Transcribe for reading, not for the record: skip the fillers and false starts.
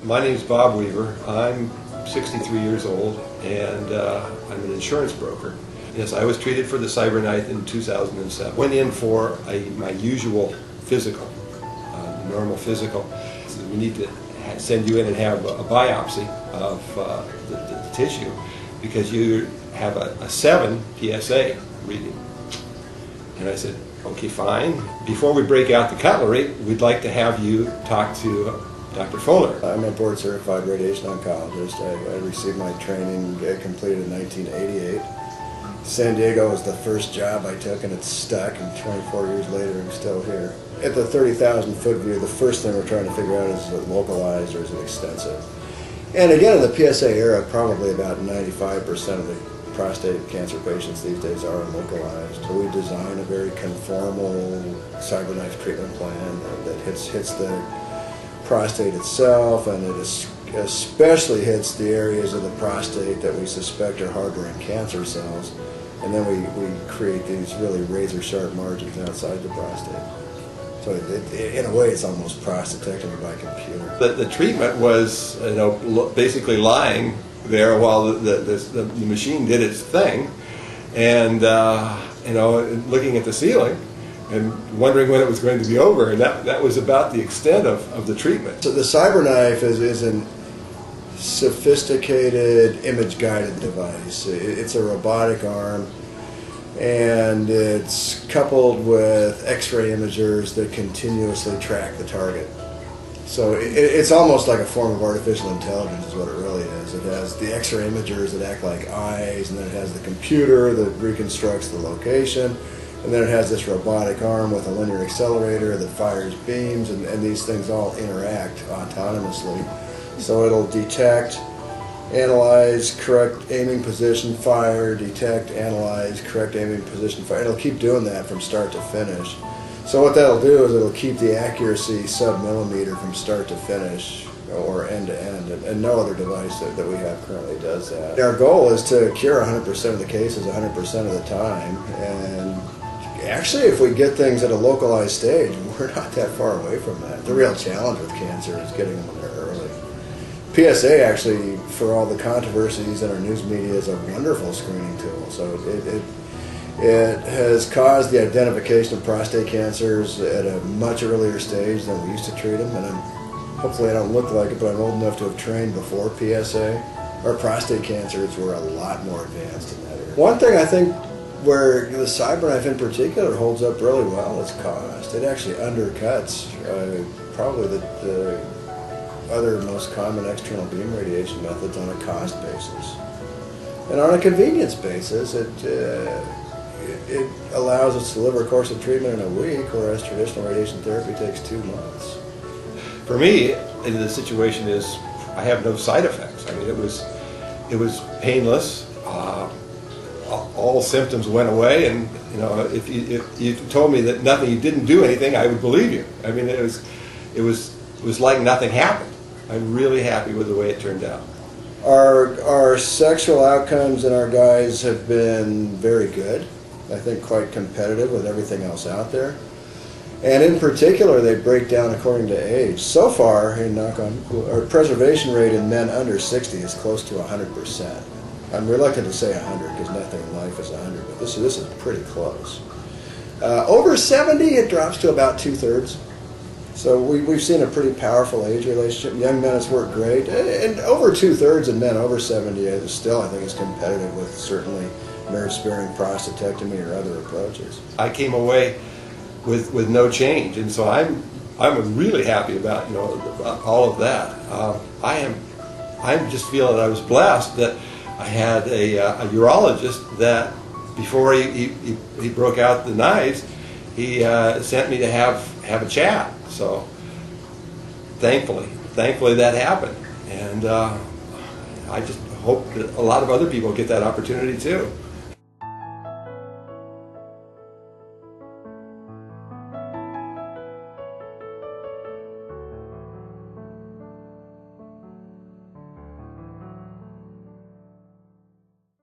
My name's Bob Weaver. I'm 63 years old, and I'm an insurance broker. Yes, I was treated for the CyberKnife in 2007. Went in for my usual physical, normal physical. So we need to send you in and have a biopsy of the tissue because you have a 7 PSA reading. And I said, okay, fine. Before we break out the cutlery, we'd like to have you talk to Dr. Fuller. I'm a board certified radiation oncologist. I received my training completed in 1988. San Diego was the first job I took and it's stuck, and 24 years later I'm still here. At the 30,000 foot view, the first thing we're trying to figure out is it localized or is it extensive? And again, in the PSA era, probably about 95% of the prostate cancer patients these days are localized. So we design a very conformal CyberKnife treatment plan that hits the prostate itself, and it especially hits the areas of the prostate that we suspect are harboring cancer cells, and then we create these really razor-sharp margins outside the prostate. So in a way, it's almost prostatectomy by computer. The treatment was, basically lying there while the machine did its thing, and looking at the ceiling and wondering when it was going to be over, and that was about the extent of the treatment. So the CyberKnife is a sophisticated image-guided device. It's a robotic arm, and it's coupled with X-ray imagers that continuously track the target. So it's almost like a form of artificial intelligence is what it really is. It has the X-ray imagers that act like eyes, and then it has the computer that reconstructs the location, and then it has this robotic arm with a linear accelerator that fires beams, and these things all interact autonomously. So it'll detect, analyze, correct aiming position, fire, detect, analyze, correct aiming position, fire. It'll keep doing that from start to finish. So what that'll do is it'll keep the accuracy sub-millimeter from start to finish, or end to end, and no other device that we have currently does that. Our goal is to cure 100% of the cases 100% of the time, and actually if we get things at a localized stage, we're not that far away from that. The real challenge with cancer is getting them when they're early. PSA actually, for all the controversies in our news media, is a wonderful screening tool. So it has caused the identification of prostate cancers at a much earlier stage than we used to treat them, and hopefully I don't look like it, but I'm old enough to have trained before PSA. Our prostate cancers were a lot more advanced in that area. One thing I think where the CyberKnife in particular holds up really well is cost. It actually undercuts probably the other most common external beam radiation methods on a cost basis. And on a convenience basis, it allows us to deliver a course of treatment in a week, whereas traditional radiation therapy takes 2 months. For me, the situation is I have no side effects. I mean, it was painless. All symptoms went away, and if you told me that you didn't do anything, I would believe you. I mean, it was like nothing happened. I'm really happy with the way it turned out. Our sexual outcomes in our guys have been very good. I think quite competitive with everything else out there. And in particular, they break down according to age. So far, our preservation rate in men under 60 is close to 100%. I'm reluctant to say 100 because nothing in life is 100, but this is pretty close. Over 70, it drops to about 2/3. So we've seen a pretty powerful age relationship. Young men, it's worked great, and over 2/3 in men over 70 is still, I think, is competitive with certainly nerve-sparing prostatectomy or other approaches. I came away with no change, and so I'm really happy about all of that. I'm just feeling that I was blessed that I had a urologist that before he broke out the knives, he sent me to have a chat. So thankfully that happened, and I just hope that a lot of other people get that opportunity too.